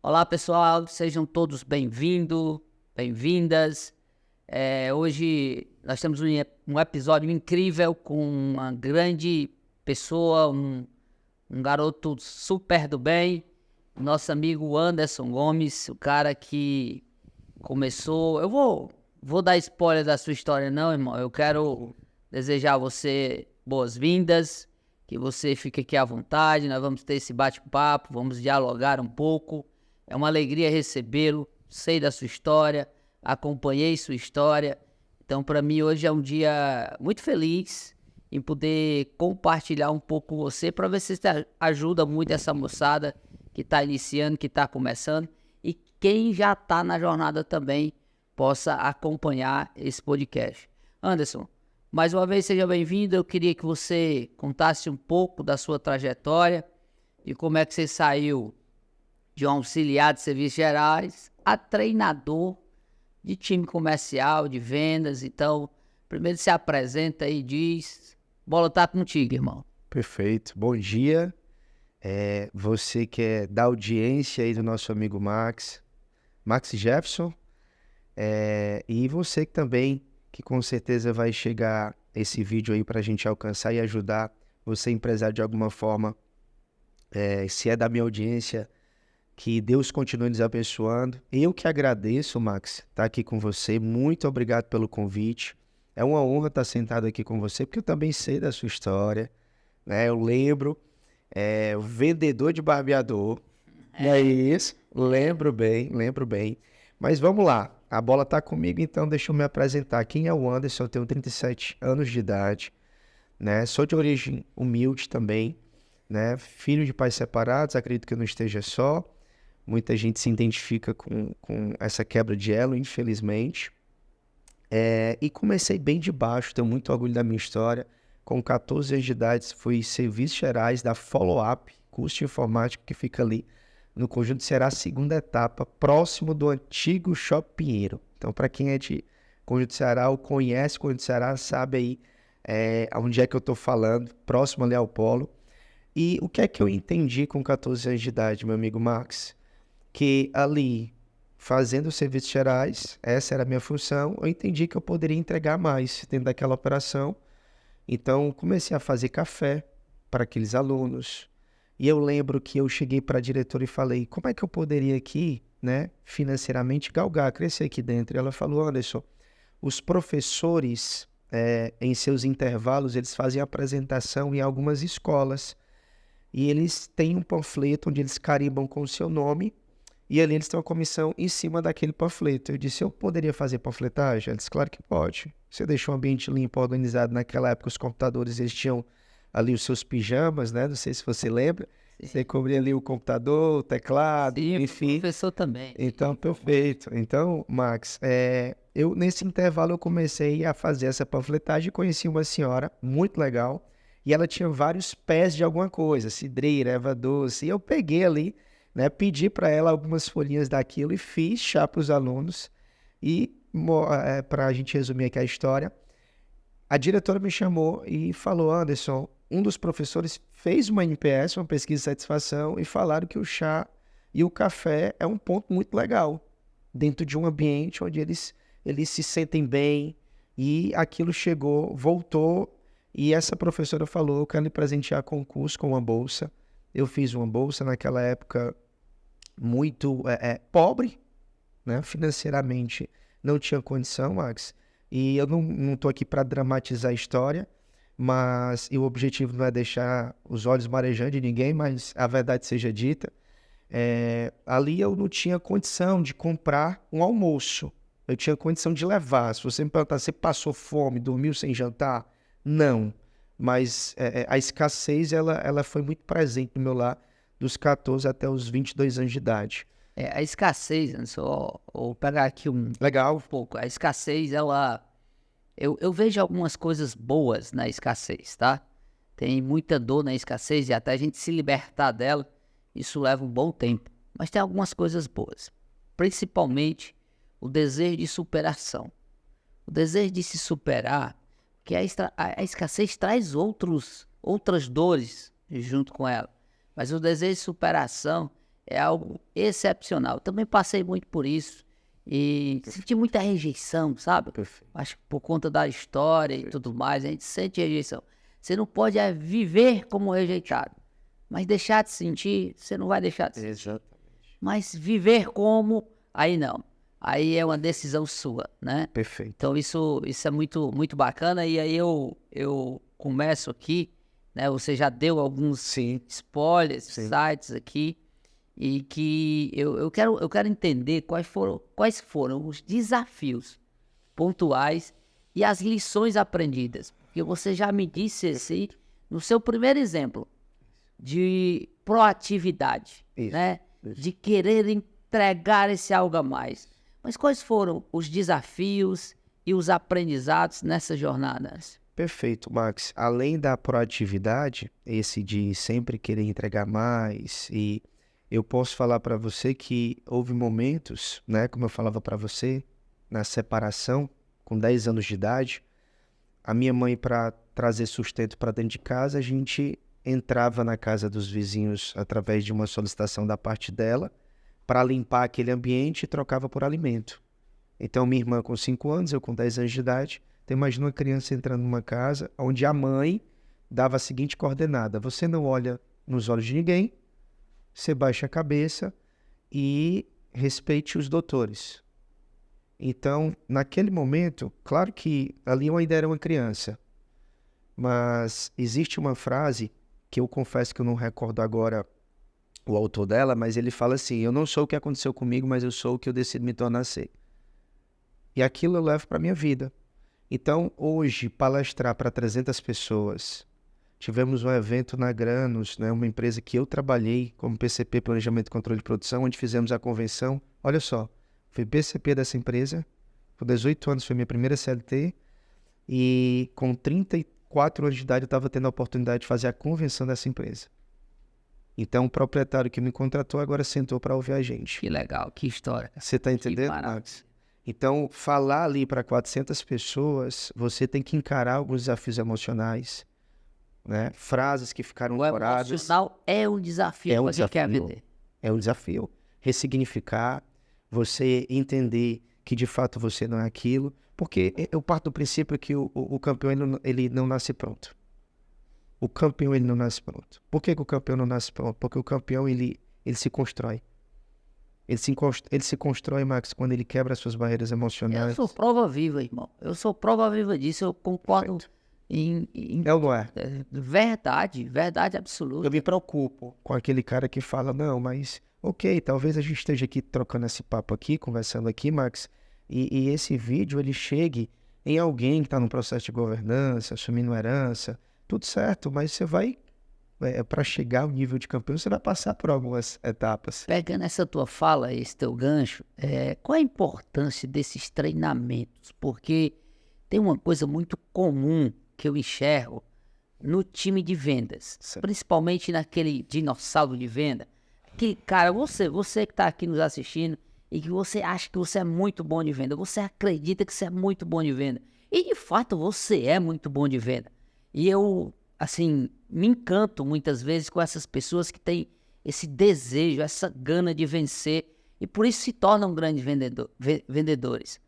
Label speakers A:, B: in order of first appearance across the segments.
A: Olá, pessoal, sejam todos bem-vindos, bem-vindas. Hoje nós temos um episódio incrível com uma grande pessoa, um garoto super do bem, nosso amigo Anderson Gomes, o cara que começou... Eu vou dar spoiler da sua história não, irmão, eu quero desejar a você boas-vindas, que você fique aqui à vontade, nós vamos ter esse bate-papo, vamos dialogar um pouco. É uma alegria recebê-lo, sei da sua história, acompanhei sua história. Então, para mim, hoje é um dia muito feliz em poder compartilhar um pouco com você, para ver se você ajuda muito essa moçada que está iniciando, que está começando, e quem já está na jornada também possa acompanhar esse podcast. Anderson, mais uma vez, seja bem-vindo. Eu queria que você contasse um pouco da sua trajetória e como é que você saiu de um auxiliar de serviços gerais a treinador de time comercial, de vendas. Então, primeiro se apresenta aí e diz, bola tá contigo, irmão.
B: Perfeito, bom dia. Você que é da audiência aí do nosso amigo Max Jefferson, e você que também, que com certeza vai chegar esse vídeo aí para a gente alcançar e ajudar você empresário de alguma forma, se é da minha audiência, que Deus continue nos abençoando. Eu que agradeço, Max, estar aqui com você. Muito obrigado pelo convite. É uma honra estar sentado aqui com você, porque eu também sei da sua história, né? Eu lembro, o vendedor de barbeador, não é isso? Lembro bem. Mas vamos lá, a bola está comigo, então deixa eu me apresentar. Quem é o Anderson? Eu tenho 37 anos de idade, né? Sou de origem humilde também, né? Filho de pais separados, acredito que eu não esteja só. Muita gente se identifica com essa quebra de elo, infelizmente. E comecei bem de baixo, tenho muito orgulho da minha história. Com 14 anos de idade, fui serviços gerais da Follow Up, curso de informática que fica ali no Conjunto Ceará, segunda etapa, próximo do antigo Shopping Pinheiro. Então, para quem é de Conjunto Ceará ou conhece Conjunto Ceará, sabe aí onde é que eu estou falando, próximo ali ao Polo. E o que é que eu entendi com 14 anos de idade, meu amigo Max? Que ali, fazendo serviços gerais, essa era a minha função, eu entendi que eu poderia entregar mais dentro daquela operação. Então, comecei a fazer café para aqueles alunos. E eu lembro que eu cheguei para a diretora e falei, como é que eu poderia aqui, né, financeiramente galgar, crescer aqui dentro? E ela falou, Anderson, os professores, em seus intervalos, eles fazem apresentação em algumas escolas. E eles têm um panfleto onde eles carimbam com o seu nome, e ali eles têm uma comissão em cima daquele panfleto. Eu disse, eu poderia fazer panfletagem? Ela disse, claro que pode. Você deixou um ambiente limpo, organizado. Naquela época, os computadores, eles tinham ali os seus pijamas, né? Não sei se você lembra. Sim. Você cobria ali o computador, o teclado, sim, enfim.
A: O professor também.
B: Então, perfeito. Então, Max, eu nesse intervalo eu comecei a fazer essa panfletagem e conheci uma senhora muito legal. E ela tinha vários pés de alguma coisa, cidreira, erva doce. E eu peguei ali, né, pedi para ela algumas folhinhas daquilo e fiz chá para os alunos. E, para a gente resumir aqui a história, a diretora me chamou e falou, Anderson, um dos professores fez uma NPS, uma pesquisa de satisfação, e falaram que o chá e o café é um ponto muito legal dentro de um ambiente onde eles se sentem bem. E aquilo chegou, voltou. E essa professora falou, eu quero lhe presentear concurso com uma bolsa. Eu fiz uma bolsa naquela época muito pobre, né? Financeiramente não tinha condição, Max. E eu não estou aqui para dramatizar a história, mas o objetivo não é deixar os olhos marejando de ninguém, mas a verdade seja dita. Ali eu não tinha condição de comprar um almoço. Eu tinha condição de levar. Se você me perguntar, você passou fome, dormiu sem jantar? Não, mas a escassez ela foi muito presente no meu lar dos 14 até os 22 anos de idade.
A: A escassez, só vou pegar aqui
B: Legal.
A: Um pouco, a escassez, eu vejo algumas coisas boas na escassez, tá? Tem muita dor na escassez e até a gente se libertar dela, isso leva um bom tempo. Mas tem algumas coisas boas, principalmente o desejo de superação. O desejo de se superar, que a escassez traz outras dores junto com ela. Mas o desejo de superação é algo excepcional. Também passei muito por isso e senti muita rejeição, sabe?
B: Perfeito.
A: Acho que por conta da história e tudo mais, a gente sente rejeição. Você não pode viver como rejeitado, mas deixar de sentir, você não vai deixar de sentir.
B: Exatamente.
A: Mas viver como, aí não. Aí é uma decisão sua, né?
B: Perfeito.
A: Então isso é muito, muito bacana. E aí eu começo aqui, né? Você já deu alguns
B: Sim.
A: spoilers,
B: Sim.
A: sites aqui, e que eu quero entender quais foram os desafios pontuais e as lições aprendidas. Porque você já me disse assim, no seu primeiro exemplo, de proatividade,
B: Isso,
A: né?
B: isso.
A: De querer entregar esse algo a mais. Mas quais foram os desafios e os aprendizados nessas jornadas?
B: Perfeito, Max. Além da proatividade, esse de sempre querer entregar mais, e eu posso falar para você que houve momentos, né, como eu falava para você, na separação, com 10 anos de idade, a minha mãe, para trazer sustento para dentro de casa, a gente entrava na casa dos vizinhos através de uma solicitação da parte dela, para limpar aquele ambiente e trocava por alimento. Então, minha irmã com 5 anos, eu com 10 anos de idade, então imagina uma criança entrando numa casa onde a mãe dava a seguinte coordenada: você não olha nos olhos de ninguém, você baixa a cabeça e respeite os doutores. Então, naquele momento, claro que ali eu ainda era uma criança, mas existe uma frase que eu confesso que eu não recordo agora o autor dela, mas ele fala assim: eu não sou o que aconteceu comigo, mas eu sou o que eu decido me tornar ser. E aquilo eu levo para a minha vida. Então, hoje, palestrar para 300 pessoas, tivemos um evento na Granos, né, uma empresa que eu trabalhei como PCP, Planejamento e Controle de Produção, onde fizemos a convenção. Olha só, fui PCP dessa empresa, com 18 anos foi minha primeira CLT, e com 34 anos de idade eu estava tendo a oportunidade de fazer a convenção dessa empresa. Então, o proprietário que me contratou agora sentou para ouvir a gente.
A: Que legal, que história.
B: Você está entendendo,
A: maravilha.
B: Max? Então, falar ali para 400 pessoas, você tem que encarar alguns desafios emocionais, né? Frases que ficaram
A: O
B: decoradas.
A: emocional é um desafio
B: É um
A: para quem quer
B: desafio.
A: vender.
B: É um desafio. Ressignificar, você entender que de fato você não é aquilo, porque eu parto do princípio que o campeão ele não nasce pronto. O campeão ele não nasce pronto. Por que o campeão não nasce pronto? Porque o campeão ele se constrói. Ele se constrói, Max, quando ele quebra as suas barreiras
A: Eu
B: emocionais.
A: sou prova viva, irmão. Eu sou prova viva disso. Eu concordo em
B: É ou não é?
A: verdade absoluta.
B: Eu me preocupo com aquele cara que fala: não, mas ok, talvez a gente esteja aqui trocando esse papo aqui, conversando aqui, Max, e esse vídeo ele chegue em alguém que está no processo de governança, assumindo herança, tudo certo, mas você vai, para chegar ao nível de campeão, você vai passar por algumas etapas.
A: Pegando essa tua fala, esse teu gancho, qual a importância desses treinamentos? Porque tem uma coisa muito comum que eu enxergo no time de vendas,
B: Certo.
A: principalmente naquele dinossauro de venda. Que, cara, você que está aqui nos assistindo e que você acha que você é muito bom de venda, você acredita que você é muito bom de venda. E de fato você é muito bom de venda. E eu, assim, me encanto muitas vezes com essas pessoas que têm esse desejo, essa gana de vencer e por isso se tornam grandes vendedores.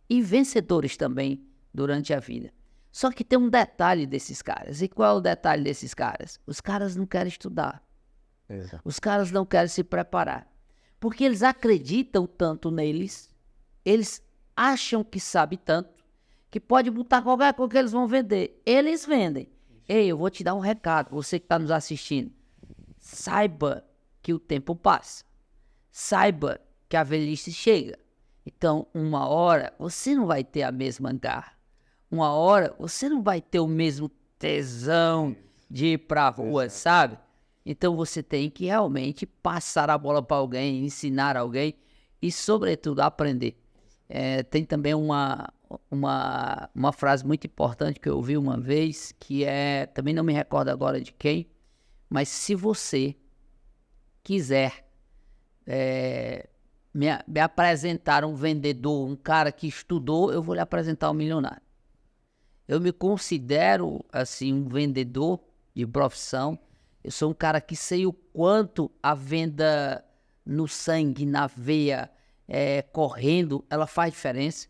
A: E vencedores também durante a vida. Só que tem um detalhe desses caras. E qual é o detalhe desses caras? Os caras não querem estudar.
B: Exato.
A: Os caras não querem se preparar. Porque eles acreditam tanto neles, eles acham que sabem tanto, que pode botar qualquer coisa que eles vão vender. Eles vendem. Ei, eu vou te dar um recado, você que está nos assistindo. Saiba que o tempo passa. Saiba que a velhice chega. Então, uma hora, você não vai ter a mesma garra. Uma hora, você não vai ter o mesmo tesão de ir para a rua, sabe? Então, você tem que realmente passar a bola para alguém, ensinar alguém e, sobretudo, aprender. Tem também uma frase muito importante que eu ouvi uma vez, que também não me recordo agora de quem, mas se você quiser me apresentar um vendedor, um cara que estudou, eu vou lhe apresentar um milionário. Eu me considero, assim, um vendedor de profissão. Eu sou um cara que sei o quanto a venda no sangue, na veia, correndo, ela faz diferença.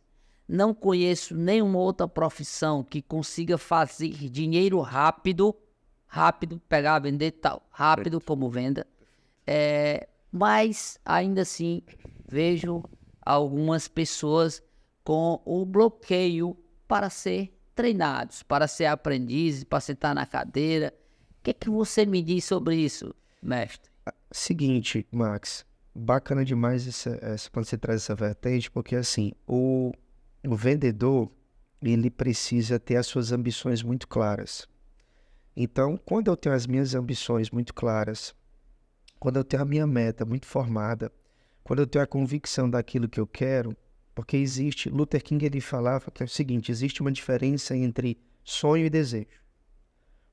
A: Não conheço nenhuma outra profissão que consiga fazer dinheiro rápido, pegar, vender tal, rápido como venda. Mas, ainda assim, vejo algumas pessoas com o bloqueio para ser treinados, para ser aprendizes, para sentar na cadeira. O que é que você me diz sobre isso, mestre?
B: Seguinte, Max, bacana demais quando você traz essa vertente, porque assim, o vendedor, ele precisa ter as suas ambições muito claras. Então, quando eu tenho as minhas ambições muito claras, quando eu tenho a minha meta muito formada, quando eu tenho a convicção daquilo que eu quero, porque existe, Luther King ele falava que é o seguinte, existe uma diferença entre sonho e desejo.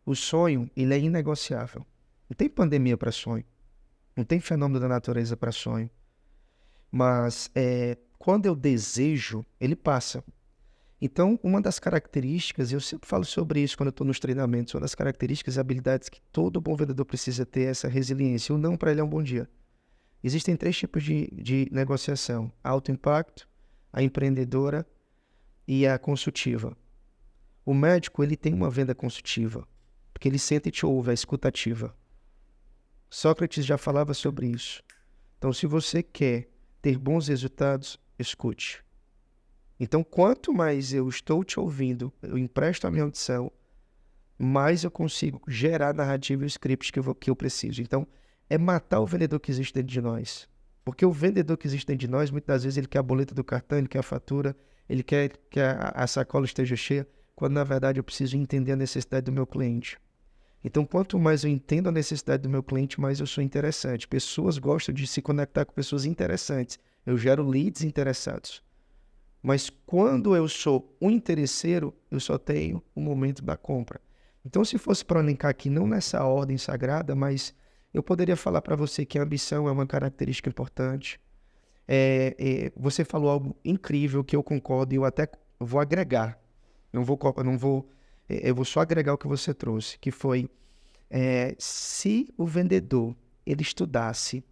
B: O sonho, ele é inegociável. Não tem pandemia para sonho. Não tem fenômeno da natureza para sonho. Mas quando eu desejo, ele passa. Então, uma das características, eu sempre falo sobre isso quando eu estou nos treinamentos, uma das características e habilidades que todo bom vendedor precisa ter é essa resiliência. O não para ele é um bom dia. Existem 3 tipos de negociação. A alto impacto, a empreendedora e a consultiva. O médico, ele tem uma venda consultiva, porque ele senta e te ouve, a escutativa. Sócrates já falava sobre isso. Então, se você quer ter bons resultados, escute. Então, quanto mais eu estou te ouvindo, eu empresto a minha audição, mais eu consigo gerar narrativa e script que eu preciso. Então, é matar o vendedor que existe dentro de nós. Porque o vendedor que existe dentro de nós, muitas das vezes, ele quer a boleta do cartão, ele quer a fatura, ele quer que a sacola esteja cheia, quando, na verdade, eu preciso entender a necessidade do meu cliente. Então, quanto mais eu entendo a necessidade do meu cliente, mais eu sou interessante. Pessoas gostam de se conectar com pessoas interessantes. Eu gero leads interessados. Mas quando eu sou um interesseiro, eu só tenho o momento da compra. Então, se fosse para linkar aqui, não nessa ordem sagrada, mas eu poderia falar para você que a ambição é uma característica importante. Você falou algo incrível que eu concordo e eu até vou agregar. Eu vou só agregar o que você trouxe, que foi, se o vendedor ele estudasse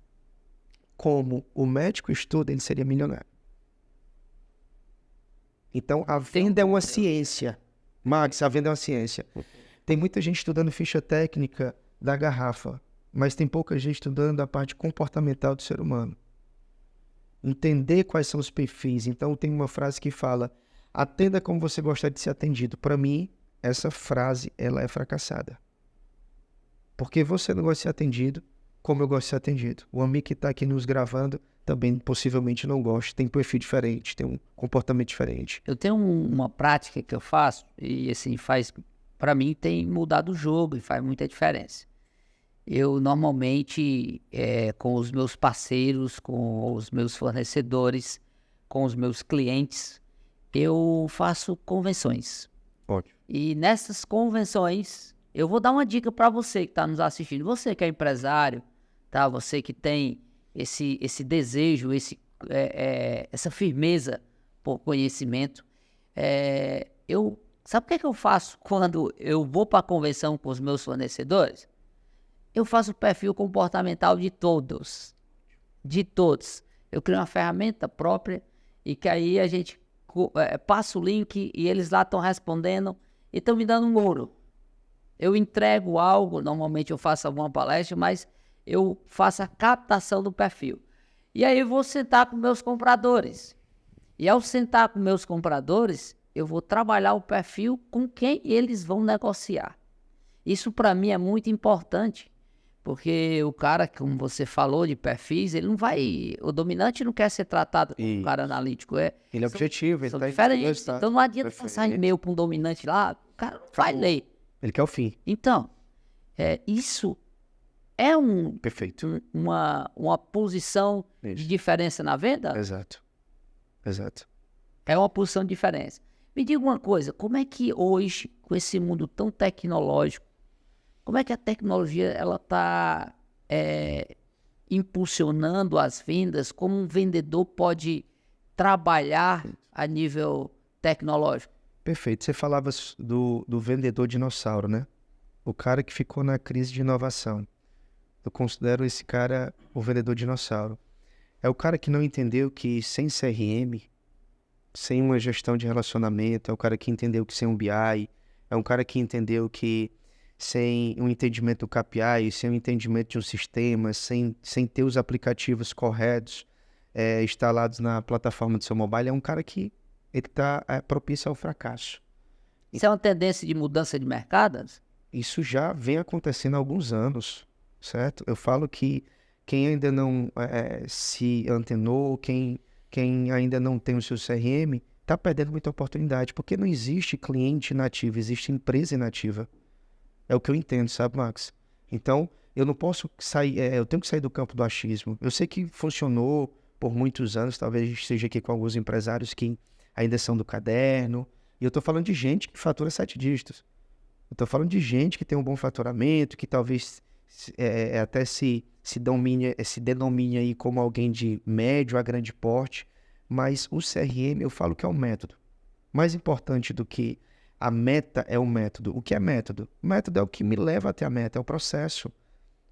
B: como o médico estuda, ele seria milionário. Então, a venda é uma ciência. Max, a venda é uma ciência. Tem muita gente estudando ficha técnica da garrafa, mas tem pouca gente estudando a parte comportamental do ser humano. Entender quais são os perfis. Então, tem uma frase que fala, atenda como você gosta de ser atendido. Para mim, essa frase, ela é fracassada. Porque você não gosta de ser atendido como eu gosto de ser atendido. O amigo que está aqui nos gravando também possivelmente não gosta, tem perfil diferente, tem um comportamento diferente.
A: Eu tenho uma prática que eu faço e assim para mim tem mudado o jogo e faz muita diferença. Eu normalmente, com os meus parceiros, com os meus fornecedores, com os meus clientes, eu faço convenções.
B: Ótimo.
A: E nessas convenções, eu vou dar uma dica para você que está nos assistindo. Você que é empresário, tá? Você que tem esse desejo, essa firmeza por conhecimento. Sabe o que é que eu faço quando eu vou para a convenção com os meus fornecedores? Eu faço o perfil comportamental de todos. De todos. Eu crio uma ferramenta própria e que aí a gente passa o link e eles lá estão respondendo e estão me dando um ouro. Eu entrego algo, normalmente eu faço alguma palestra, mas eu faço a captação do perfil. E aí eu vou sentar com meus compradores. E ao sentar com meus compradores, eu vou trabalhar o perfil com quem eles vão negociar. Isso para mim é muito importante, porque o cara, como você falou de perfis, ele não vai... O dominante não quer ser tratado como um cara analítico.
B: Ele é objetivo, ele
A: está diferente. Então não adianta passar e-mail para um dominante lá, o cara não vai ler.
B: Ele quer o fim.
A: Então, isso é
B: Perfeito.
A: uma posição de diferença na venda?
B: Exato.
A: É uma posição de diferença. Me diga uma coisa, como é que hoje, com esse mundo tão tecnológico, como é que a tecnologia ela está impulsionando as vendas? Como um vendedor pode trabalhar a nível tecnológico?
B: Perfeito. Você falava do vendedor dinossauro, né? O cara que ficou na crise de inovação. Eu considero esse cara o vendedor dinossauro. É o cara que não entendeu que sem CRM, sem uma gestão de relacionamento, é o cara que entendeu que sem um BI, é um cara que entendeu que sem um entendimento do KPI, sem um entendimento de um sistema, sem ter os aplicativos corretos instalados na plataforma do seu mobile, é um cara que ele está propício ao fracasso.
A: Isso é uma tendência de mudança de mercado?
B: Isso já vem acontecendo há alguns anos, certo? Eu falo que quem ainda não se antenou, quem ainda não tem o seu CRM, está perdendo muita oportunidade, porque não existe cliente nativo, existe empresa inativa. É o que eu entendo, sabe, Max? Então, eu não posso sair, eu tenho que sair do campo do achismo. Eu sei que funcionou por muitos anos, talvez a gente esteja aqui com alguns empresários que ainda são do caderno, e eu estou falando de gente que fatura 7 dígitos. Eu estou falando de gente que tem um bom faturamento, que talvez até se denomine aí como alguém de médio a grande porte, mas o CRM eu falo que é um método. Mais importante do que a meta é o método. O que é método? O método é o que me leva até a meta, é o processo,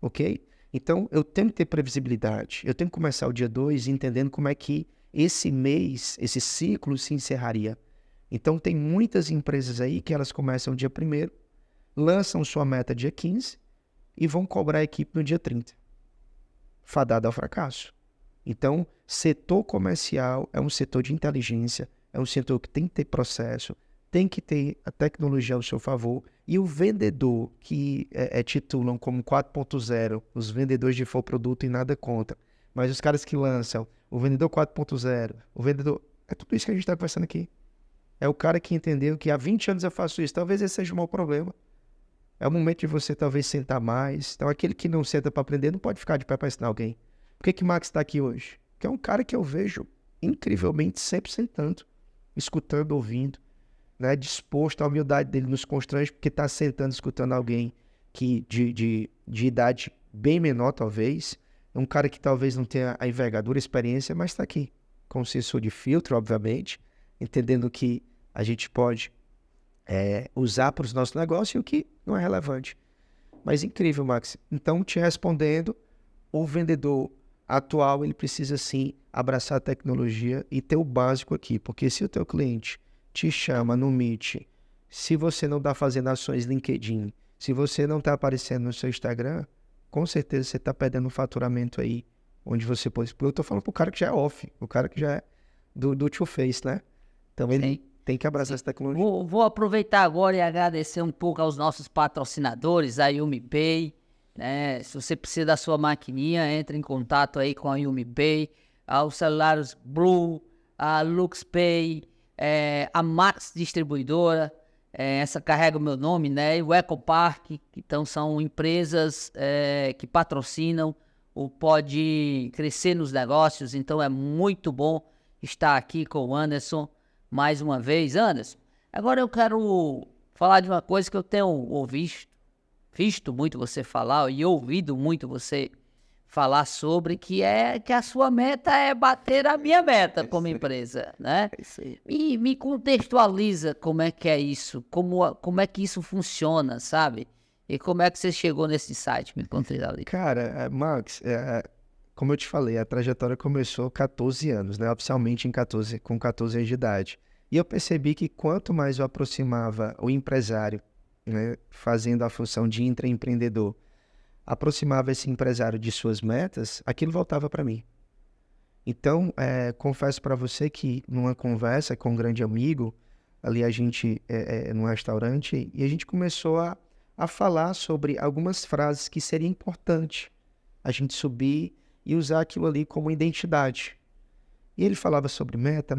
B: ok? Então, eu tenho que ter previsibilidade. Eu tenho que começar o dia 2 entendendo como é que esse mês, esse ciclo se encerraria. Então, tem muitas empresas aí que elas começam dia 1º, lançam sua meta dia 15 e vão cobrar a equipe no dia 30. Fadada ao fracasso. Então, setor comercial é um setor de inteligência, é um setor que tem que ter processo, tem que ter a tecnologia ao seu favor, e o vendedor que titulam como 4.0, os vendedores de infoproduto e nada contra, mas os caras que lançam o vendedor 4.0, o vendedor... É tudo isso que a gente está conversando aqui. É o cara que entendeu que há 20 anos eu faço isso, talvez esse seja o maior problema. É o momento de você talvez sentar mais. Então aquele que não senta para aprender não pode ficar de pé para ensinar alguém. Por que Max está aqui hoje? Porque é um cara que eu vejo incrivelmente sempre sentando, escutando, ouvindo, né? Disposto, a humildade dele nos constrange, porque está sentando, escutando alguém que de idade bem menor, talvez. Um cara que talvez não tenha a envergadura, a experiência, mas está aqui, com sensor de filtro, obviamente, entendendo que a gente pode usar para os nossos negócios e o que não é relevante. Mas incrível, Max. Então, te respondendo, o vendedor atual, ele precisa sim abraçar a tecnologia e ter o básico aqui, porque se o teu cliente te chama no Meet, se você não está fazendo ações LinkedIn, se você não está aparecendo no seu Instagram, com certeza você está perdendo um faturamento aí, onde você pode... Eu estou falando para o cara que já é off, o cara que já é do two face, né? Então ele tem que abraçar essa tecnologia.
A: Vou aproveitar agora e agradecer um pouco aos nossos patrocinadores, a YumiPay, né? Se você precisa da sua maquininha, entre em contato aí com a YumiPay, aos celulares Blue, a LuxPay, a Max Distribuidora, essa carrega o meu nome, né? E o EcoPark, então são empresas que patrocinam o Pode Crescer nos Negócios, então é muito bom estar aqui com o Anderson mais uma vez. Anderson, agora eu quero falar de uma coisa que eu tenho visto muito você falar e ouvido muito você falar sobre, que a sua meta é bater a minha meta como empresa, né? E me contextualiza como é que é isso, como é que isso funciona, sabe? E como é que você chegou nesse site, me contextualiza.
B: Cara, Max, como eu te falei, a trajetória começou 14 anos, né? Oficialmente com 14 anos de idade. E eu percebi que quanto mais eu aproximava o empresário, né, fazendo a função de intraempreendedor, aproximava esse empresário de suas metas, aquilo voltava para mim. Então, confesso para você que numa conversa com um grande amigo, ali a gente, num restaurante, e a gente começou a falar sobre algumas frases que seria importante a gente subir e usar aquilo ali como identidade. E ele falava sobre meta,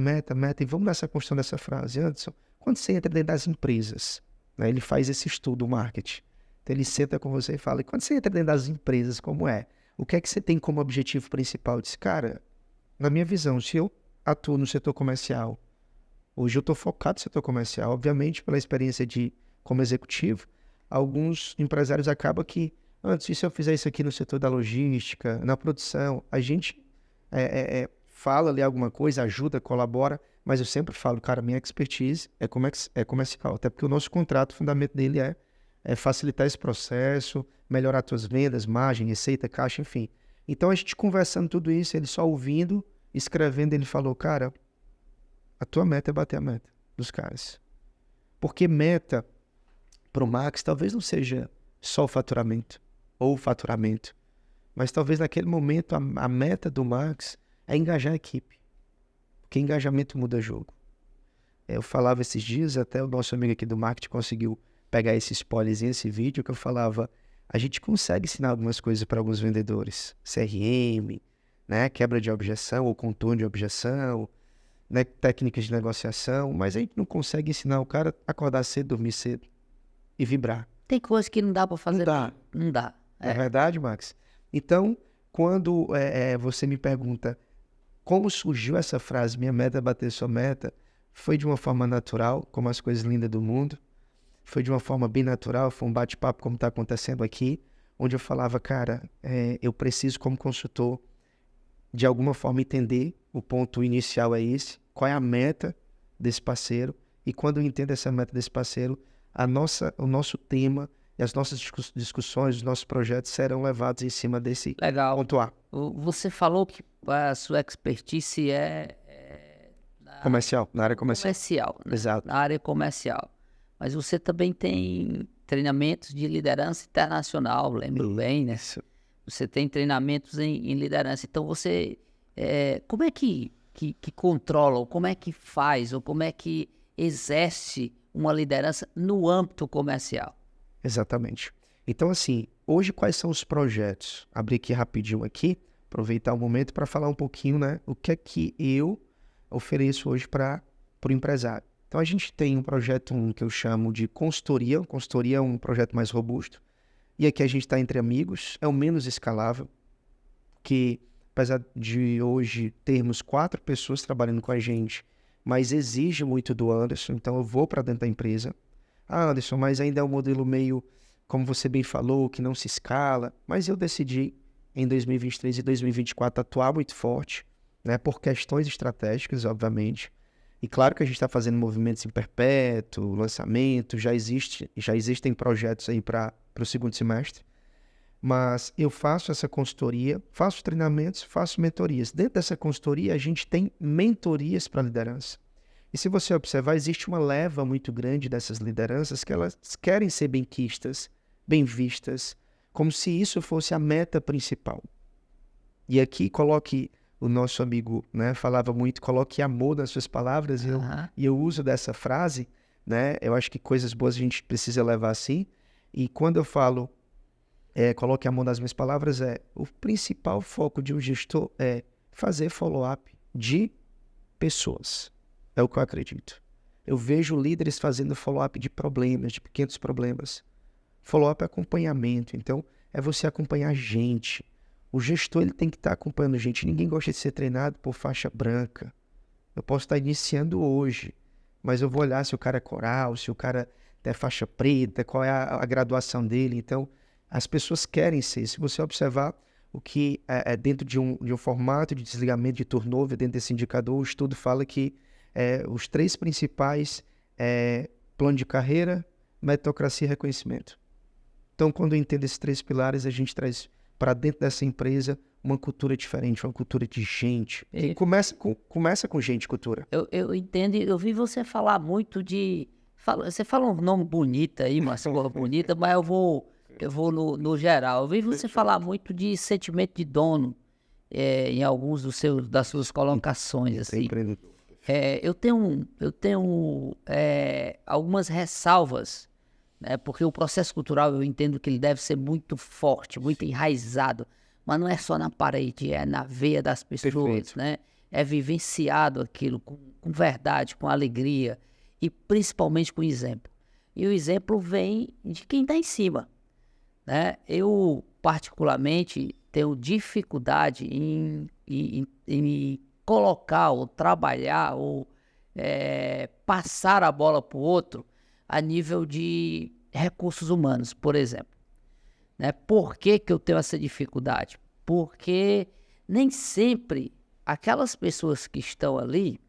B: e vamos nessa construção dessa frase. Anderson, quando você entra dentro das empresas, né, ele faz esse estudo, marketing. Então ele senta com você e fala, e quando você entra dentro das empresas, como é? O que é que você tem como objetivo principal? Eu disse, cara, na minha visão, se eu atuo no setor comercial, hoje eu estou focado no setor comercial, obviamente pela experiência como executivo, alguns empresários acabam que, antes, e se eu fizer isso aqui no setor da logística, na produção, a gente fala ali alguma coisa, ajuda, colabora, mas eu sempre falo, cara, minha expertise é comercial, até porque o nosso contrato, o fundamento dele é facilitar esse processo, melhorar tuas vendas, margem, receita, caixa, enfim. Então, a gente conversando tudo isso, ele só ouvindo, escrevendo, ele falou, cara, a tua meta é bater a meta dos caras. Porque meta, pro Max, talvez não seja só o faturamento, ou o faturamento, mas talvez naquele momento a meta do Max é engajar a equipe. Porque engajamento muda jogo. Eu falava esses dias, até o nosso amigo aqui do marketing conseguiu pegar esse spoilerzinho, esse vídeo, que eu falava, a gente consegue ensinar algumas coisas para alguns vendedores. CRM, né, quebra de objeção ou contorno de objeção, né, técnicas de negociação, mas a gente não consegue ensinar o cara a acordar cedo, dormir cedo e vibrar.
A: Tem coisa que não dá para fazer.
B: Não dá.
A: Não dá.
B: Não é verdade, Max? Então, quando você me pergunta como surgiu essa frase, minha meta é bater sua meta, foi de uma forma natural, como as coisas lindas do mundo. Foi de uma forma bem natural, foi um bate-papo como está acontecendo aqui, onde eu falava, cara, eu preciso como consultor, de alguma forma entender, o ponto inicial é esse, qual é a meta desse parceiro, e quando eu entendo essa meta desse parceiro, o nosso tema e as nossas discussões, os nossos projetos serão levados em cima desse
A: Legal.
B: ponto A.
A: Você falou que a sua expertise
B: Comercial, na área comercial.
A: comercial, né?
B: Exato.
A: Na área comercial. Mas você também tem treinamentos de liderança internacional, lembro bem, né?
B: Isso.
A: Você tem treinamentos em liderança. Então você, como é que controla, ou como é que faz, ou como é que exerce uma liderança no âmbito comercial?
B: Exatamente. Então, assim, hoje quais são os projetos? Abrir aqui rapidinho aqui, aproveitar o momento para falar um pouquinho, né? O que é que eu ofereço hoje para o empresário. Então, a gente tem um projeto que eu chamo de consultoria. Consultoria é um projeto mais robusto. E aqui a gente está entre amigos, é o menos escalável, que apesar de hoje termos 4 pessoas trabalhando com a gente, mas exige muito do Anderson, então eu vou para dentro da empresa. Ah, Anderson, mas ainda é um modelo meio, como você bem falou, que não se escala, mas eu decidi em 2023 e 2024 atuar muito forte, né, por questões estratégicas, obviamente. E claro que a gente está fazendo movimentos em perpétuo, lançamento, já existem projetos aí para o segundo semestre, mas eu faço essa consultoria, faço treinamentos, faço mentorias. Dentro dessa consultoria, a gente tem mentorias para liderança. E se você observar, existe uma leva muito grande dessas lideranças que elas querem ser benquistas, bem vistas, como se isso fosse a meta principal. E aqui coloque, o nosso amigo, né, falava muito, coloque amor nas suas palavras, e eu uso dessa frase, né, eu acho que coisas boas a gente precisa levar assim, e quando eu falo, coloque amor nas minhas palavras, o principal foco de um gestor é fazer follow-up de pessoas, é o que eu acredito. Eu vejo líderes fazendo follow-up de problemas, de pequenos problemas, follow-up é acompanhamento, então é você acompanhar gente. O gestor ele tem que estar acompanhando gente. Ninguém gosta de ser treinado por faixa branca. Eu posso estar iniciando hoje, mas eu vou olhar se o cara é coral, se o cara é faixa preta, qual é a graduação dele. Então, as pessoas querem ser. Se você observar o que é dentro de um formato de desligamento de turnover, dentro desse indicador, o estudo fala que os 3 principais plano de carreira, meritocracia e reconhecimento. Então, quando eu entendo esses 3 pilares, a gente traz para dentro dessa empresa uma cultura diferente, uma cultura de gente. E começa com gente, cultura.
A: Eu entendo, eu vi você falar muito de... Você fala um nome bonito aí, uma coisa bonita, mas eu vou no geral. Eu vi você falar muito de sentimento de dono em alguns das suas colocações. Assim. Eu tenho algumas ressalvas, né, porque o processo cultural eu entendo que ele deve ser muito forte, muito enraizado, mas não é só na parede, é na veia das pessoas, né? É vivenciado aquilo com verdade, com alegria e principalmente com exemplo. E o exemplo vem de quem está em cima, né? Eu, particularmente, tenho dificuldade em colocar ou trabalhar ou passar a bola para o outro a nível de recursos humanos, por exemplo. Né? Por que eu tenho essa dificuldade? Porque nem sempre aquelas pessoas que estão ali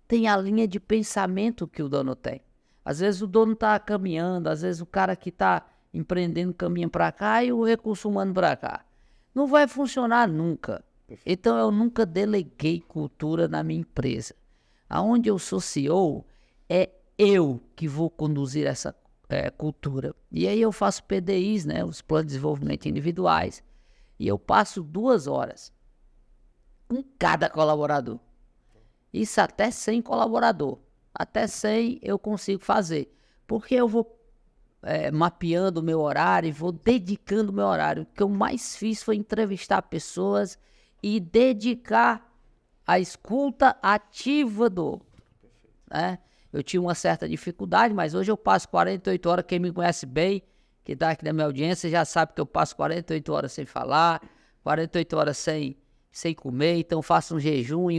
A: têm a linha de pensamento que o dono tem. Às vezes o dono está caminhando, às vezes o cara que está empreendendo caminha para cá e o recurso humano para cá. não vai funcionar nunca. Então, eu nunca deleguei cultura na minha empresa. Aonde eu sou CEO, é eu que vou conduzir essa cultura. E aí eu faço PDIs, né, os planos de desenvolvimento individuais, e eu passo 2 horas com cada colaborador. Isso até 100 colaborador. Até 100 eu consigo fazer. Porque eu vou mapeando o meu horário e vou dedicando o meu horário. O que eu mais fiz foi entrevistar pessoas e dedicar a escuta ativa do outro, né? Eu tinha uma certa dificuldade, mas hoje eu passo 48 horas, quem me conhece bem, que está aqui na minha audiência, já sabe que eu passo 48 horas sem falar, 48 horas sem comer, então faço um jejum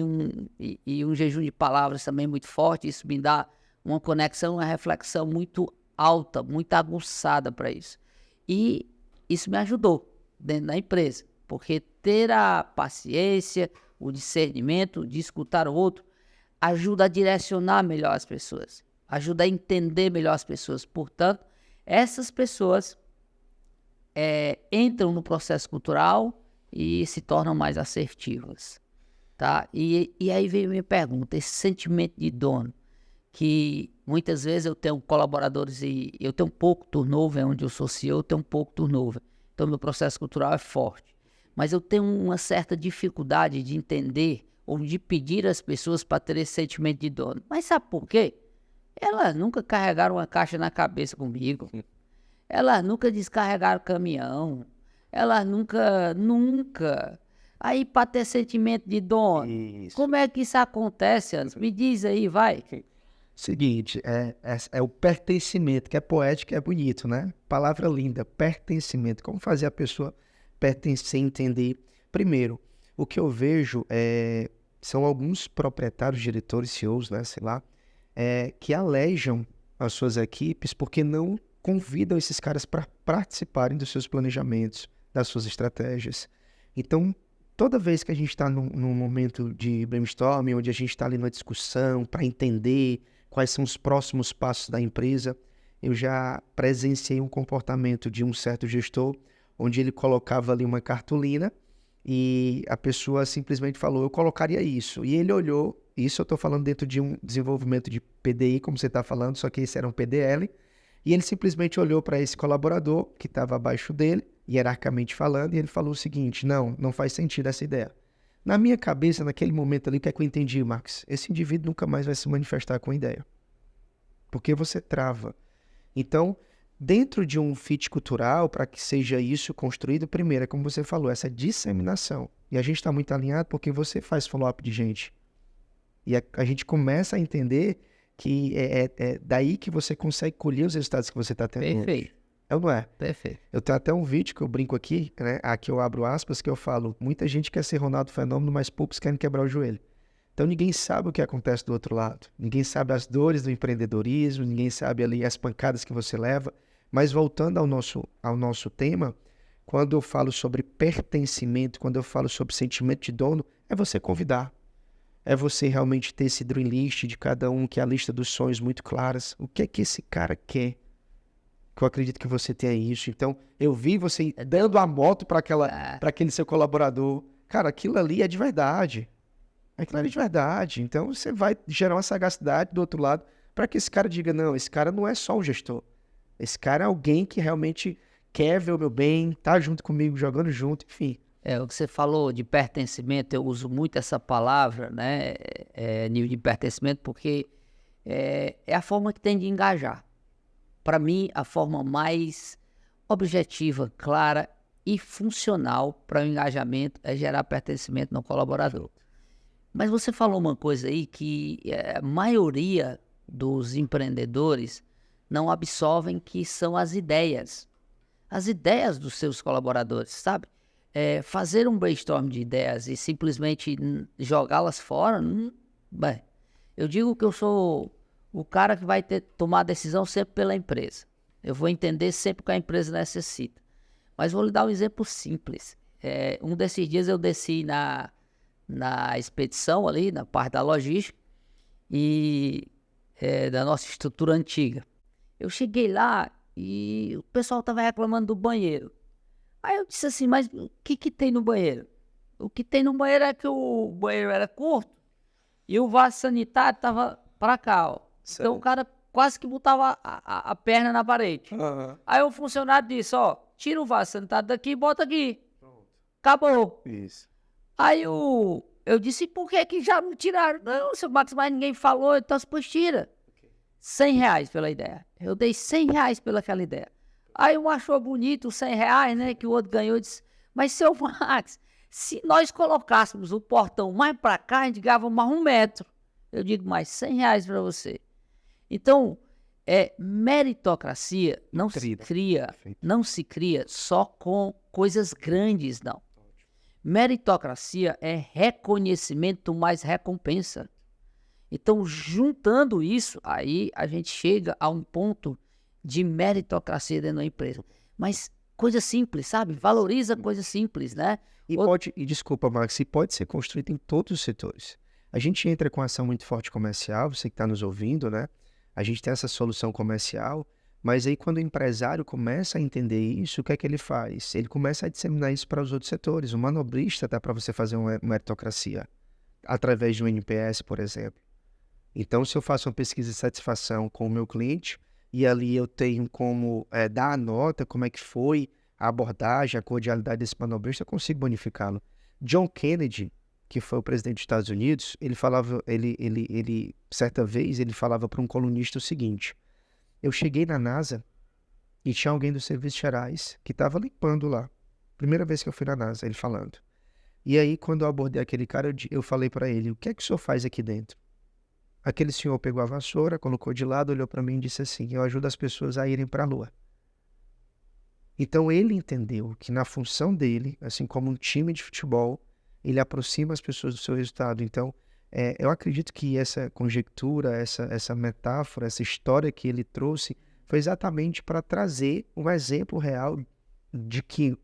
A: e um jejum de palavras também muito forte. Isso me dá uma conexão, uma reflexão muito alta, muito aguçada para isso. E isso me ajudou dentro da empresa, porque ter a paciência, o discernimento de escutar o outro, ajuda a direcionar melhor as pessoas, ajuda a entender melhor as pessoas. Portanto, essas pessoas entram no processo cultural e se tornam mais assertivas, tá? E aí vem a minha pergunta, esse sentimento de dono, que muitas vezes eu tenho colaboradores e eu tenho pouco turnover, onde eu sou CEO, eu tenho pouco turnover, então meu processo cultural é forte, mas eu tenho uma certa dificuldade de entender ou de pedir às pessoas para ter esse sentimento de dono. Mas sabe por quê? Elas nunca carregaram uma caixa na cabeça comigo. Elas nunca descarregaram caminhão. Elas nunca. Aí, para ter sentimento de dono,
B: Isso.
A: como é que isso acontece, Anderson? Me diz aí, vai.
B: Seguinte, é o pertencimento, que é poético e é bonito, né? Palavra linda, pertencimento. Como fazer a pessoa pertencer, entender? Primeiro, o que eu vejo são alguns proprietários, diretores, CEOs, né? Sei lá, que alejam as suas equipes porque não convidam esses caras para participarem dos seus planejamentos, das suas estratégias. Então, toda vez que a gente está num momento de brainstorming, onde a gente está ali numa discussão para entender quais são os próximos passos da empresa, eu já presenciei um comportamento de um certo gestor, onde ele colocava ali uma cartolina e a pessoa simplesmente falou, eu colocaria isso. E ele olhou, isso eu estou falando dentro de um desenvolvimento de PDI, como você está falando, só que esse era um PDL, e ele simplesmente olhou para esse colaborador que estava abaixo dele, hierarquicamente falando, e ele falou o seguinte, não faz sentido essa ideia. Na minha cabeça, naquele momento ali, o que é que eu entendi, Max? Esse indivíduo nunca mais vai se manifestar com ideia. Porque você trava. Então, dentro de um fit cultural, para que seja isso construído, primeiro, é como você falou, essa disseminação. E a gente está muito alinhado porque você faz follow-up de gente. E a gente começa a entender que é daí que você consegue colher os resultados que você está tendo.
A: Perfeito.
B: É ou não é?
A: Perfeito.
B: Eu tenho até um vídeo que eu brinco aqui, né? Aqui eu abro aspas, que eu falo, muita gente quer ser Ronaldo Fenômeno, mas poucos querem quebrar o joelho. Então ninguém sabe o que acontece do outro lado. Ninguém sabe as dores do empreendedorismo, ninguém sabe ali as pancadas que você leva. Mas voltando ao nosso tema, quando eu falo sobre pertencimento, quando eu falo sobre sentimento de dono, é você convidar. É você realmente ter esse dream list de cada um, que é a lista dos sonhos muito claras. O que é que esse cara quer? Que eu acredito que você tenha isso. Então, eu vi você dando a moto para aquele seu colaborador. Cara, aquilo ali é de verdade. Aquilo ali é de verdade. Então, você vai gerar uma sagacidade do outro lado para que esse cara diga, não, esse cara não é só um gestor. Esse cara é alguém que realmente quer ver o meu bem, tá junto comigo, jogando junto, enfim.
A: O que você falou de pertencimento, eu uso muito essa palavra, né? Nível de pertencimento, porque é a forma que tem de engajar. Para mim, a forma mais objetiva, clara e funcional para o engajamento é gerar pertencimento no colaborador. Mas você falou uma coisa aí que a maioria dos empreendedores não absorvem, que são as ideias dos seus colaboradores, sabe? Fazer um brainstorm de ideias e simplesmente jogá-las fora, bem, eu digo que eu sou o cara que vai tomar a decisão sempre pela empresa. Eu vou entender sempre o que a empresa necessita. Mas vou lhe dar um exemplo simples. Um desses dias eu desci na expedição ali, na parte da logística e da nossa estrutura antiga. Eu cheguei lá e o pessoal estava reclamando do banheiro. Aí eu disse assim, mas o que que tem no banheiro? O que tem no banheiro é que o banheiro era curto e o vaso sanitário tava pra cá, ó. Então o cara quase que botava a perna na parede.
B: Aham.
A: Aí o funcionário disse, ó, tira o vaso sanitário daqui e bota aqui. Acabou.
B: Isso.
A: Aí eu disse, por que que já não tiraram? Não, seu Max, mas ninguém falou, então depois tira. R$ 100 pela ideia. Eu dei R$ 100 pelaquela ideia. Aí um achou bonito os R$ 100, né, que o outro ganhou, disse, mas seu Max, se nós colocássemos o portão mais para cá, a gente ganhava mais 1 metro. Eu digo, mais R$ 100 para você. Então, meritocracia não se cria só com coisas grandes, não. Meritocracia é reconhecimento mais recompensa. Então, juntando isso, aí a gente chega a um ponto de meritocracia dentro da empresa. Mas coisa simples, sabe? Valoriza coisas simples, né?
B: E desculpa, Max, e pode ser construído em todos os setores. A gente entra com ação muito forte comercial, você que está nos ouvindo, né? A gente tem essa solução comercial, mas aí quando o empresário começa a entender isso, o que é que ele faz? Ele começa a disseminar isso para os outros setores. O manobrista dá para você fazer uma meritocracia, através de um NPS, por exemplo. Então, se eu faço uma pesquisa de satisfação com o meu cliente, e ali eu tenho como dar a nota, como é que foi a abordagem, a cordialidade desse manobrista, eu consigo bonificá-lo. John Kennedy, que foi o presidente dos Estados Unidos, ele falava, certa vez, ele falava para um colunista o seguinte: eu cheguei na NASA e tinha alguém dos serviços gerais que estava limpando lá. Primeira vez que eu fui na NASA, ele falando. E aí, quando eu abordei aquele cara, eu falei para ele, o que é que o senhor faz aqui dentro? Aquele senhor pegou a vassoura, colocou de lado, olhou para mim e disse assim, eu ajudo as pessoas a irem para a Lua. Então ele entendeu que na função dele, assim como um time de futebol, ele aproxima as pessoas do seu resultado. Então, eu acredito que essa conjectura, essa metáfora, essa história que ele trouxe, foi exatamente para trazer um exemplo real de que,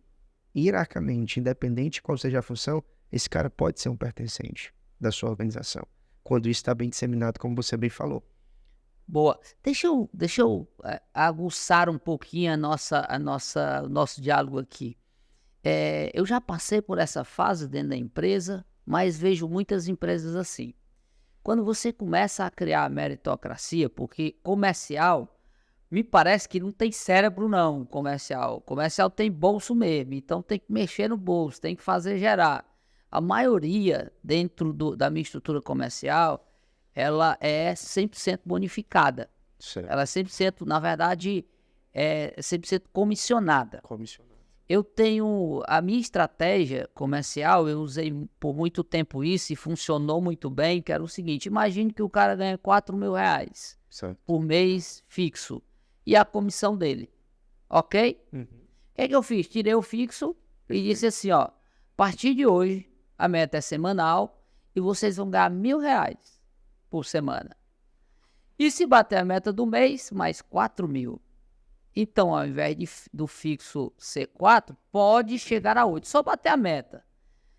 B: hierarquicamente, independente de qual seja a função, esse cara pode ser um pertencente da sua organização, quando isso está bem disseminado, como você bem falou.
A: Boa. Deixa eu aguçar um pouquinho o nosso diálogo aqui. Eu já passei por essa fase dentro da empresa, mas vejo muitas empresas assim. Quando você começa a criar a meritocracia, porque comercial, me parece que não tem cérebro não, comercial. Comercial tem bolso mesmo, então tem que mexer no bolso, tem que fazer gerar. A maioria dentro da minha estrutura comercial, ela é 100% bonificada.
B: Certo.
A: Ela é 100%, na verdade, 100% comissionada. Eu tenho a minha estratégia comercial, eu usei por muito tempo isso e funcionou muito bem, que era o seguinte, imagine que o cara ganha R$ 4.000 por mês fixo e a comissão dele, ok?
B: Uhum.
A: O que eu fiz? Tirei o fixo e disse assim, ó, a partir de hoje, a meta é semanal e vocês vão ganhar R$ 1.000 por semana. E se bater a meta do mês, mais 4.000. Então, ao invés do fixo ser 4, pode chegar a 8. Só bater a meta.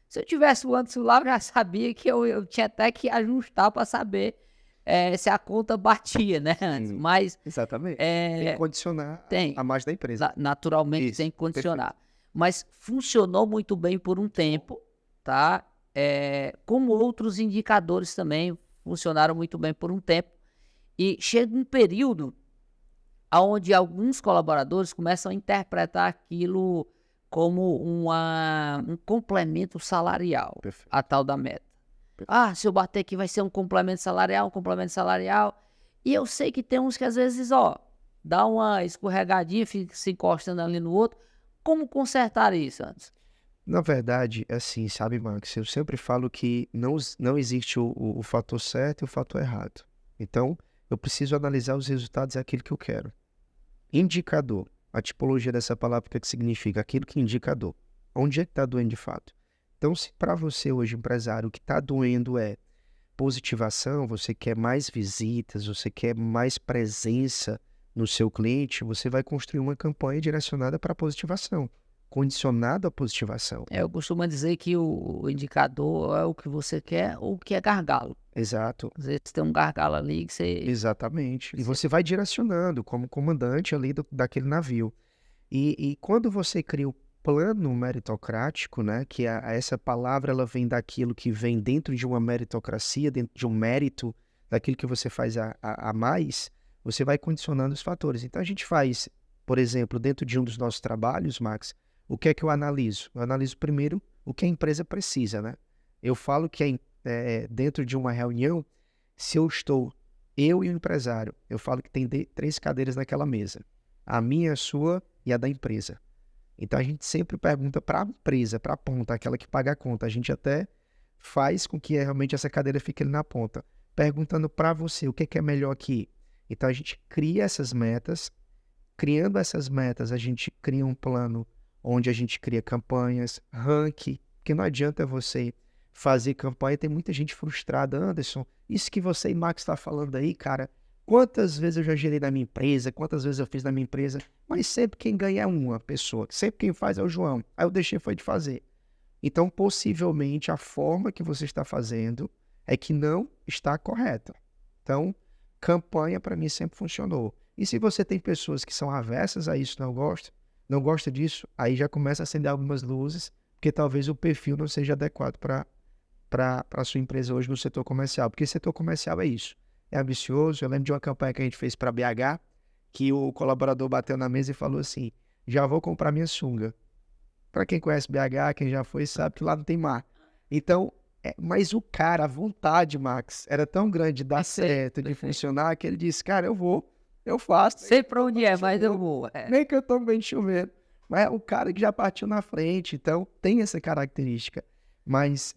A: Se eu tivesse o antes lá, eu já sabia que eu tinha até que ajustar para saber se a conta batia, né? Antes. Mas,
B: exatamente. Tem que condicionar a margem da empresa.
A: Naturalmente
B: Isso,
A: tem que condicionar.
B: Perfeito.
A: Mas funcionou muito bem por um tempo, tá? Como outros indicadores também funcionaram muito bem por um tempo. E chega um período onde alguns colaboradores começam a interpretar aquilo como um complemento salarial,
B: Perfeito.
A: a tal da meta. Perfeito. Se eu bater aqui vai ser um complemento salarial, E eu sei que tem uns que às vezes, dá uma escorregadinha, fica se encostando ali no outro. Como consertar isso antes?
B: Na verdade, assim, sabe, Max, eu sempre falo que não existe o fator certo e o fator errado. Então, eu preciso analisar os resultados daquilo que eu quero. Indicador. A tipologia dessa palavra, o que significa? Aquilo que é indicador. Onde é que está doendo de fato? Então, se para você hoje, empresário, o que está doendo é positivação, você quer mais visitas, você quer mais presença no seu cliente, você vai construir uma campanha direcionada para positivação, condicionada à positivação.
A: Eu costumo dizer que o indicador é o que você quer ou o que é gargalo.
B: Exato.
A: Às vezes tem um gargalo ali que você...
B: Exatamente. E você vai direcionando como comandante ali daquele navio. E quando você cria plano meritocrático, né, que essa palavra ela vem daquilo que vem dentro de uma meritocracia, dentro de um mérito, daquilo que você faz a mais, você vai condicionando os fatores. Então a gente faz, por exemplo, dentro de um dos nossos trabalhos, Max, o que é que eu analiso? Eu analiso primeiro o que a empresa precisa, né? Eu falo que dentro de uma reunião, se eu e o empresário, eu falo que tem 3 cadeiras naquela mesa. A minha, a sua e a da empresa. Então a gente sempre pergunta para a empresa, para a ponta, aquela que paga a conta. A gente até faz com que realmente essa cadeira fique ali na ponta, perguntando para você o que é melhor aqui. Então a gente cria essas metas. Criando essas metas, a gente cria um plano onde a gente cria campanhas, ranking, porque não adianta você fazer campanha. Tem muita gente frustrada. Anderson, isso que você e Max está falando aí, cara, quantas vezes eu já gerei na minha empresa, quantas vezes eu fiz na minha empresa, mas sempre quem ganha é uma pessoa, sempre quem faz é o João. Aí eu deixei foi de fazer. Então, possivelmente, a forma que você está fazendo é que não está correta. Então, campanha para mim sempre funcionou. E se você tem pessoas que são aversas a isso, não gosta disso, aí já começa a acender algumas luzes, porque talvez o perfil não seja adequado para a sua empresa hoje no setor comercial. Porque setor comercial é isso. É ambicioso. Eu lembro de uma campanha que a gente fez para BH, que o colaborador bateu na mesa e falou assim, já vou comprar minha sunga. Para quem conhece BH, quem já foi, sabe que lá não tem mar. Então, mas o cara, a vontade, Max, era tão grande de dar certo, de funcionar, que ele disse, cara, eu faço.
A: Sei pra onde é, mas eu vou.
B: Nem que eu tô bem chovendo. Mas é o cara que já partiu na frente, então tem essa característica. Mas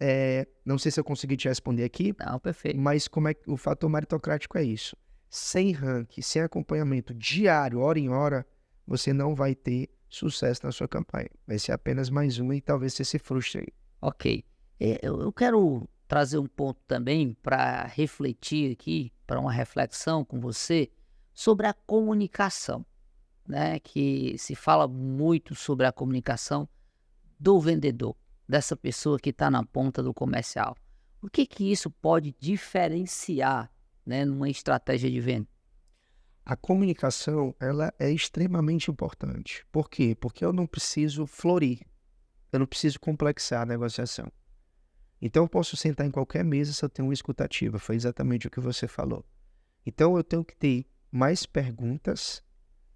B: não sei se eu consegui te responder aqui.
A: Não, perfeito.
B: Mas como é que o fator meritocrático é isso? Sem ranking, sem acompanhamento diário, hora em hora, você não vai ter sucesso na sua campanha. Vai ser apenas mais uma e talvez você se frustre aí.
A: Ok. Eu quero trazer um ponto também para refletir aqui, para uma reflexão com você, sobre a comunicação, né? Que se fala muito sobre a comunicação do vendedor, dessa pessoa que está na ponta do comercial. O que isso pode diferenciar, né, numa estratégia de venda?
B: A comunicação, ela é extremamente importante. Por quê? Porque eu não preciso florir, eu não preciso complexar a negociação. Então eu posso sentar em qualquer mesa se eu tenho uma escutativa, foi exatamente o que você falou. Então eu tenho que ter mais perguntas,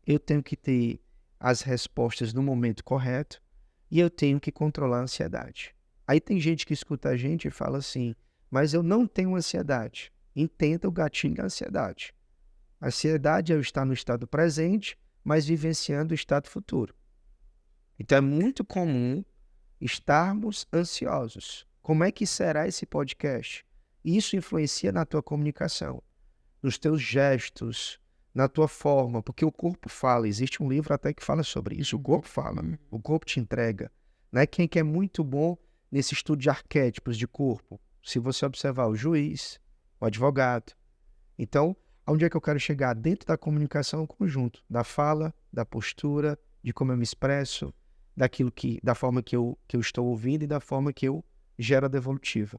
B: eu tenho que ter as respostas no momento correto e eu tenho que controlar a ansiedade. Aí tem gente que escuta a gente e fala assim, mas eu não tenho ansiedade. Entenda o gatilho da ansiedade. A ansiedade é eu estar no estado presente, mas vivenciando o estado futuro. Então é muito comum estarmos ansiosos. Como é que será esse podcast? Isso influencia na tua comunicação, nos teus gestos, na tua forma, porque o corpo fala. Existe um livro até que fala sobre isso. O corpo fala, o corpo te entrega. Né? Quem que é muito bom nesse estudo de arquétipos de corpo? Se você observar o juiz, o advogado. Então, aonde é que eu quero chegar? Dentro da comunicação, conjunto, da fala, da postura, de como eu me expresso, da forma que eu estou ouvindo e da forma que eu gero a devolutiva.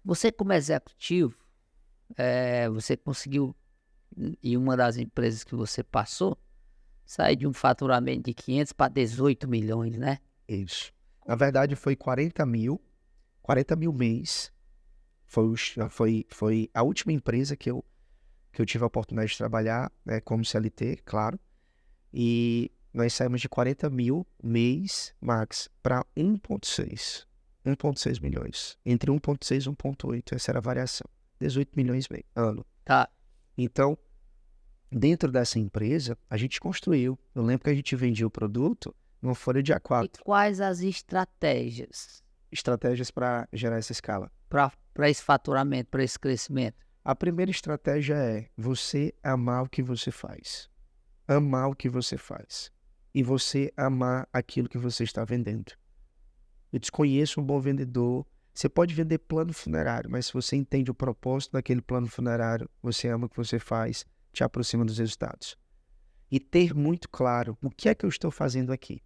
A: Você como executivo, você conseguiu, em uma das empresas que você passou, sair de um faturamento de 500 para 18 milhões, né?
B: Isso. Na verdade, foi 40 mil mês. Foi a última empresa que eu tive a oportunidade de trabalhar, né, como CLT, claro. E nós saímos de 40 mil mês, Max, para 1,6 milhões. Entre 1,6 e 1,8, essa era a variação. 18 milhões mês, ano.
A: Tá.
B: Então, dentro dessa empresa, a gente construiu. Eu lembro que a gente vendia o produto numa folha de A4.
A: E quais as estratégias
B: Para gerar essa escala?
A: Para esse faturamento, para esse crescimento?
B: A primeira estratégia é você amar o que você faz. Amar o que você faz. E você amar aquilo que você está vendendo. Eu desconheço um bom vendedor. Você pode vender plano funerário, mas se você entende o propósito daquele plano funerário, você ama o que você faz, te aproxima dos resultados. E ter muito claro o que é que eu estou fazendo aqui.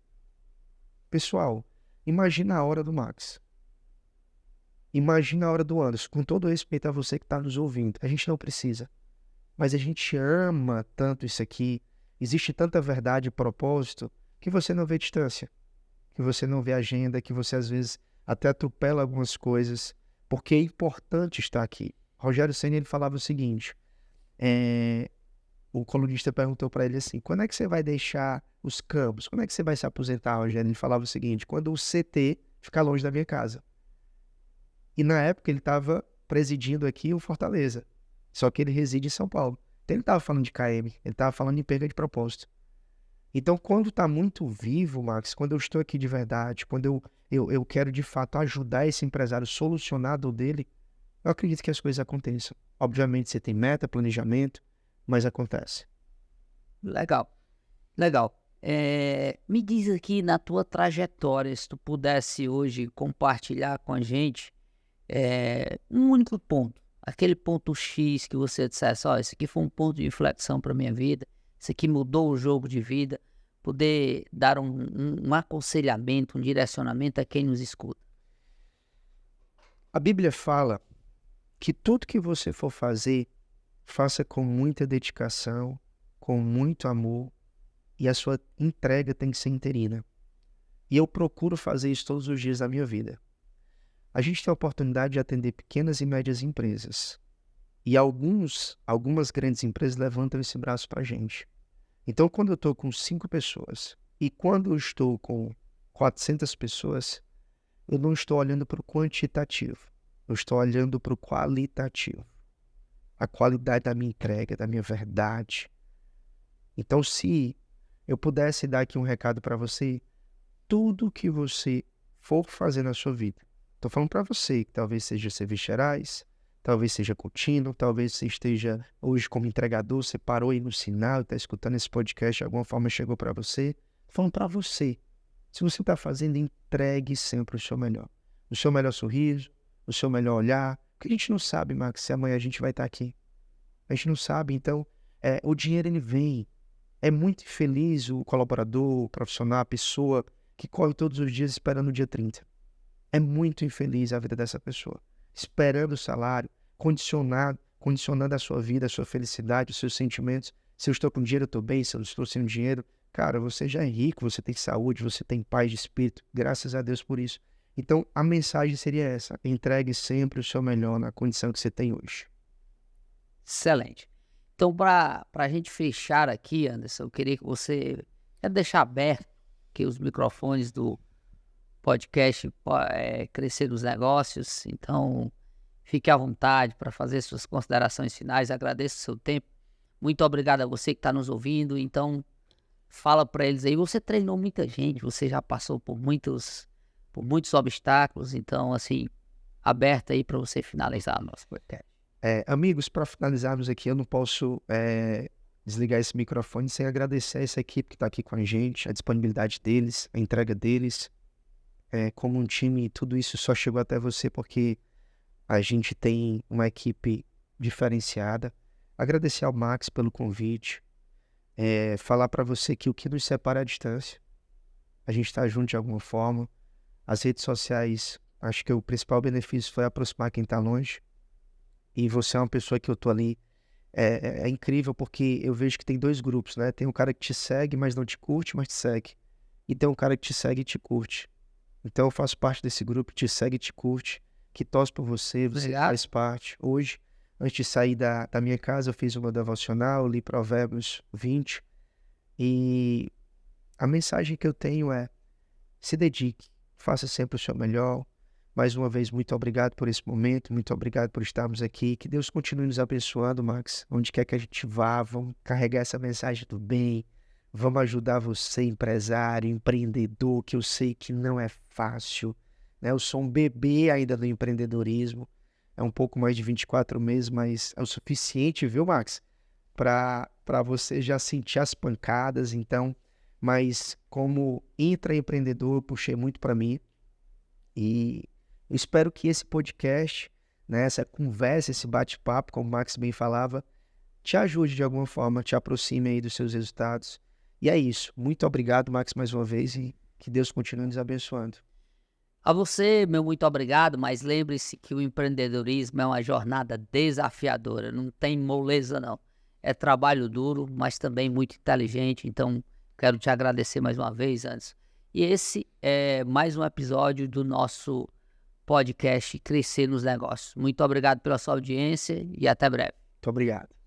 B: Pessoal, imagina a hora do Max. Imagina a hora do Anderson. Com todo respeito a você que está nos ouvindo. A gente não precisa. Mas a gente ama tanto isso aqui. Existe tanta verdade e propósito que você não vê distância, que você não vê agenda, que você às vezes até atropela algumas coisas, porque é importante estar aqui. Rogério Ceni, ele falava o seguinte, o colunista perguntou para ele assim, quando é que você vai deixar os campos? Quando é que você vai se aposentar, Rogério? Ele falava o seguinte, quando o CT ficar longe da minha casa. E na época ele estava presidindo aqui o Fortaleza, só que ele reside em São Paulo. Então ele estava falando de KM, ele estava falando em perda de propósito. Então quando está muito vivo, Max, quando eu estou aqui de verdade, quando eu quero de fato ajudar esse empresário a solucionar a dor dele, eu acredito que as coisas aconteçam. Obviamente você tem meta, planejamento, mas acontece.
A: Legal, legal. Me diz aqui na tua trajetória, se tu pudesse hoje compartilhar com a gente um único ponto, aquele ponto X que você dissesse, ó, esse aqui foi um ponto de inflexão para minha vida, isso aqui mudou o jogo de vida, poder dar um aconselhamento, um direcionamento a quem nos escuta.
B: A Bíblia fala que tudo que você for fazer, faça com muita dedicação, com muito amor, e a sua entrega tem que ser inteira. E eu procuro fazer isso todos os dias da minha vida. A gente tem a oportunidade de atender pequenas e médias empresas. E algumas grandes empresas levantam esse braço para a gente. Então, quando eu estou com 5 pessoas e quando eu estou com 400 pessoas, eu não estou olhando para o quantitativo. Eu estou olhando para o qualitativo. A qualidade da minha entrega, da minha verdade. Então, se eu pudesse dar aqui um recado para você, tudo que você for fazer na sua vida, estou falando para você, que talvez seja serviços gerais, talvez seja contínuo, talvez você esteja hoje como entregador, você parou aí no sinal, está escutando esse podcast, de alguma forma chegou para você. Estou falando para você. Se você está fazendo, entregue sempre o seu melhor sorriso, o seu melhor olhar, porque a gente não sabe, Max, se amanhã a gente vai estar aqui. A gente não sabe, então o dinheiro ele vem. É muito infeliz o colaborador, o profissional, a pessoa que corre todos os dias esperando o dia 30. É muito infeliz a vida dessa pessoa. Esperando o salário, condicionando a sua vida, a sua felicidade, os seus sentimentos. Se eu estou com dinheiro, eu estou bem. Se eu estou sem dinheiro, cara, você já é rico, você tem saúde, você tem paz de espírito. Graças a Deus por isso. Então, a mensagem seria essa. Entregue sempre o seu melhor na condição que você tem hoje.
A: Excelente. Então, para a gente fechar aqui, Anderson, eu queria que você deixar aberto que os microfones do podcast Crescer os Negócios. Então, fique à vontade para fazer suas considerações finais. Agradeço o seu tempo. Muito obrigado a você que está nos ouvindo. Então, fala para eles aí. Você treinou muita gente, você já passou por muitos obstáculos. Então, assim, aberto aí para você finalizar o nosso podcast.
B: Amigos, para finalizarmos aqui, eu não posso desligar esse microfone sem agradecer a essa equipe que está aqui com a gente, a disponibilidade deles, a entrega deles. Como um time, tudo isso só chegou até você porque a gente tem uma equipe diferenciada. Agradecer ao Max pelo convite. Falar para você que o que nos separa é a distância. A gente está junto de alguma forma. As redes sociais, acho que o principal benefício foi aproximar quem está longe. E você é uma pessoa que eu tô ali. É incrível porque eu vejo que tem 2 grupos, né? Tem um cara que te segue, mas não te curte, mas te segue. E tem um cara que te segue e te curte. Então eu faço parte desse grupo, te segue e te curte, que torce por você, você faz parte. Hoje, antes de sair da minha casa, eu fiz uma devocional, li Provérbios 20. E a mensagem que eu tenho é: se dedique, faça sempre o seu melhor. Mais uma vez, muito obrigado por esse momento, muito obrigado por estarmos aqui. Que Deus continue nos abençoando, Max. Onde quer que a gente vá, vamos carregar essa mensagem do bem. Vamos ajudar você, empresário, empreendedor, que eu sei que não é fácil, né? Eu sou um bebê ainda do empreendedorismo. É um pouco mais de 24 meses, mas é o suficiente, viu, Max? Para você já sentir as pancadas. Então, mas como intraempreendedor, eu puxei muito para mim. E eu espero que esse podcast, né, essa conversa, esse bate-papo, como o Max bem falava, te ajude de alguma forma, te aproxime aí dos seus resultados. E é isso. Muito obrigado, Max, mais uma vez, e que Deus continue nos abençoando.
A: A você, meu muito obrigado, mas lembre-se que o empreendedorismo é uma jornada desafiadora, não tem moleza não. É trabalho duro, mas também muito inteligente, então Quero te agradecer mais uma vez, Anderson. E esse é mais um episódio do nosso podcast Crescer nos Negócios. Muito obrigado pela sua audiência e até breve.
B: Muito obrigado.